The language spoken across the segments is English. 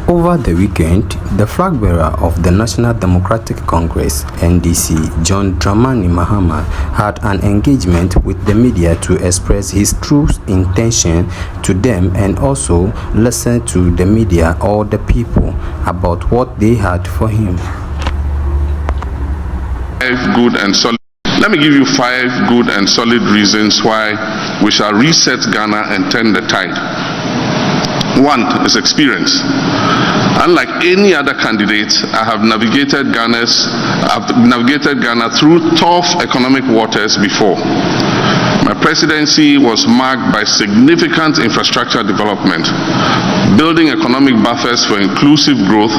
Over the weekend, the flag bearer of the National Democratic Congress, NDC John Dramani Mahama, had an engagement with the media to express his true intention to them and also listen to the media or the people about what they had for him. Let me give you 5 good and solid reasons why we shall reset Ghana and turn the tide. 1 is experience. Unlike any other candidate, I have navigated Ghana through tough economic waters before. My presidency was marked by significant infrastructure development, building economic buffers for inclusive growth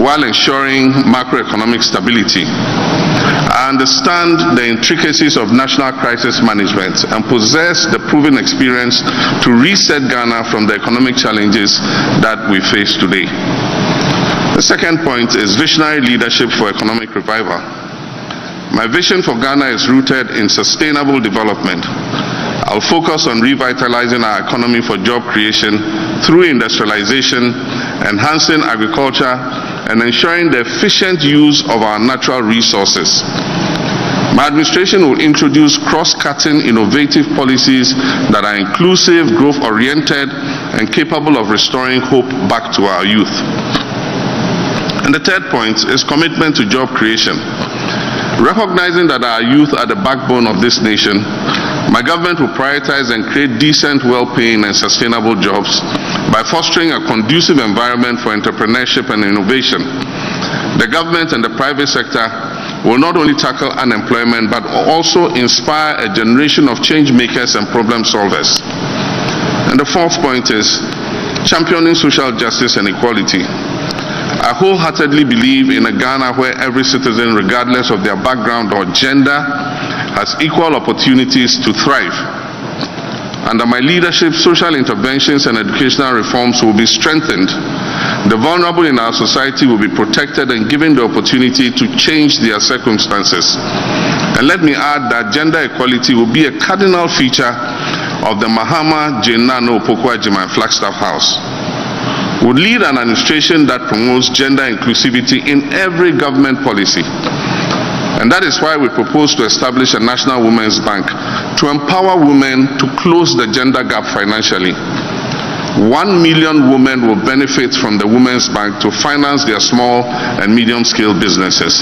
while ensuring macroeconomic stability. I understand the intricacies of national crisis management and possess the proven experience to reset Ghana from the economic challenges that we face today. The second point is visionary leadership for economic revival. My vision for Ghana is rooted in sustainable development. I'll focus on revitalizing our economy for job creation through industrialization, enhancing agriculture, and ensuring the efficient use of our natural resources. My administration will introduce cross-cutting innovative policies that are inclusive, growth-oriented, and capable of restoring hope back to our youth. And the third point is commitment to job creation. Recognizing that our youth are the backbone of this nation, my government will prioritize and create decent, well-paying and sustainable jobs by fostering a conducive environment for entrepreneurship and innovation. The government and the private sector will not only tackle unemployment but also inspire a generation of change makers and problem solvers. And the fourth point is championing social justice and equality. I wholeheartedly believe in a Ghana where every citizen, regardless of their background or gender, has equal opportunities to thrive. Under my leadership, social interventions and educational reforms will be strengthened. The vulnerable in our society will be protected and given the opportunity to change their circumstances. And let me add that gender equality will be a cardinal feature of the Mahama Jenano Opokuajima Flagstaff House. Would lead an administration that promotes gender inclusivity in every government policy. And that is why we propose to establish a National Women's Bank to empower women to close the gender gap financially. 1 million women will benefit from the Women's Bank to finance their small and medium-scale businesses.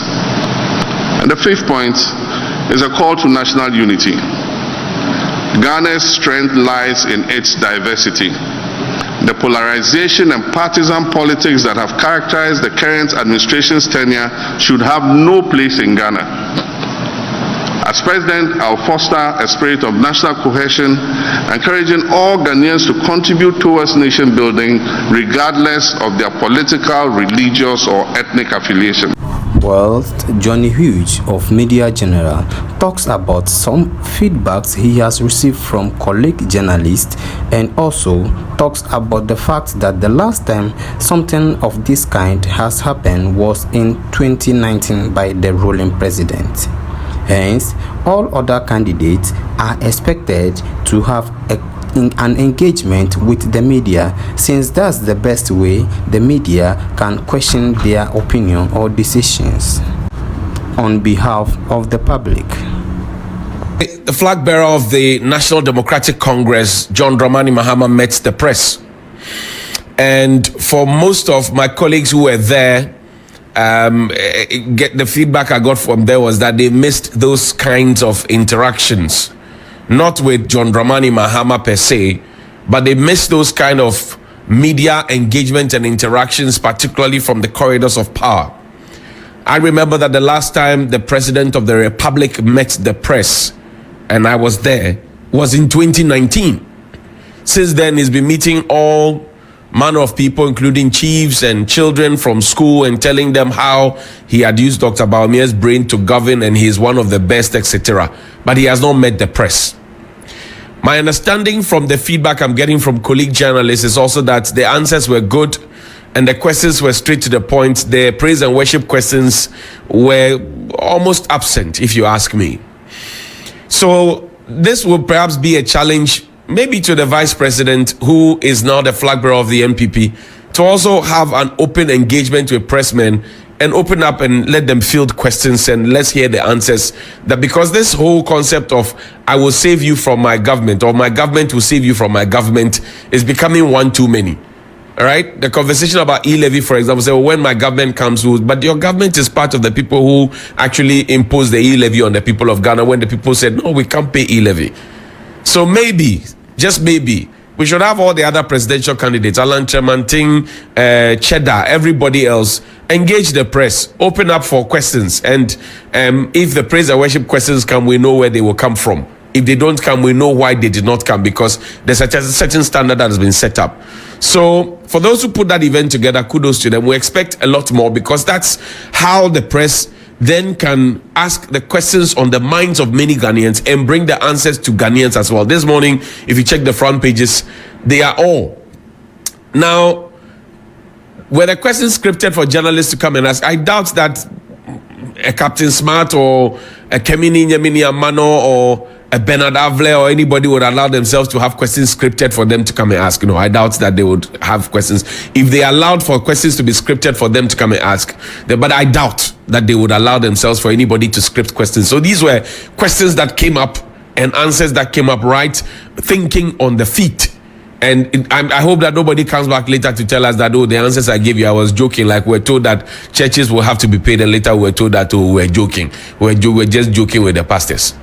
And the fifth point is a call to national unity. Ghana's strength lies in its diversity. The polarization and partisan politics that have characterized the current administration's tenure should have no place in Ghana. As president, I'll foster a spirit of national cohesion, encouraging all Ghanaians to contribute towards nation building regardless of their political, religious, or ethnic affiliation. Whilst Johnny Hughes of Media General talks about some feedbacks he has received from colleague journalists and also talks about the fact that the last time something of this kind has happened was in 2019 by the ruling president. Hence, all other candidates are expected to have an engagement with the media, since that's the best way the media can question their opinion or decisions on behalf of the public. The flag bearer of the National Democratic Congress, John Dramani Mahama, met the press. And for most of my colleagues who were there, the feedback I got from there was that they missed those kinds of interactions. Not with John Dramani Mahama per se, but they missed those kind of media engagement and interactions, particularly from the corridors of power. I remember that the last time the President of the Republic met the press, and I was there, was in 2019. Since then, he's been meeting all manner of people, including chiefs and children from school, and telling them how he had used Dr. Bawumia's brain to govern and he's one of the best, etc. But he has not met the press. My understanding from the feedback I'm getting from colleague journalists is also that the answers were good and the questions were straight to the point. The praise and worship questions were almost absent, if you ask me. So this will perhaps be a challenge maybe to the vice president, who is now the flag bearer of the NPP, to also have an open engagement with pressmen and open up and let them field questions and let's hear the answers. That because this whole concept of I will save you from my government or my government will save you from my government is becoming one too many. All right, the conversation about e-levy, for example, say, well, when my government comes, but your government is part of the people who actually imposed the e-levy on the people of Ghana when the people said, no, we can't pay e-levy. So maybe, just maybe, we should have all the other presidential candidates, Alan Tremanting, Cheddar, everybody else, engage the press, open up for questions. And if the praise and worship questions come, we know where they will come from. If they don't come, we know why they did not come, because there's a certain standard that has been set up. So for those who put that event together, kudos to them. We expect a lot more, because that's how the press then can ask the questions on the minds of many Ghanaians and bring the answers to Ghanaians as well. This morning, if you check the front pages, they are all. Now, were the questions scripted for journalists to come and ask? I doubt that a Captain Smart or a Kemini Nyamini Amano or a Bernard Avle or anybody would allow themselves to have questions scripted for them to come and ask. I doubt that they would have questions. If they allowed for questions to be scripted for them to come and ask, but I doubt that they would allow themselves for anybody to script questions. So these were questions that came up and answers that came up right, thinking on the feet. And I hope that nobody comes back later to tell us that, oh, the answers I gave you, I was joking. Like we're told that churches will have to be paid, and later we're told that, oh, we're joking. We're just joking with the pastors.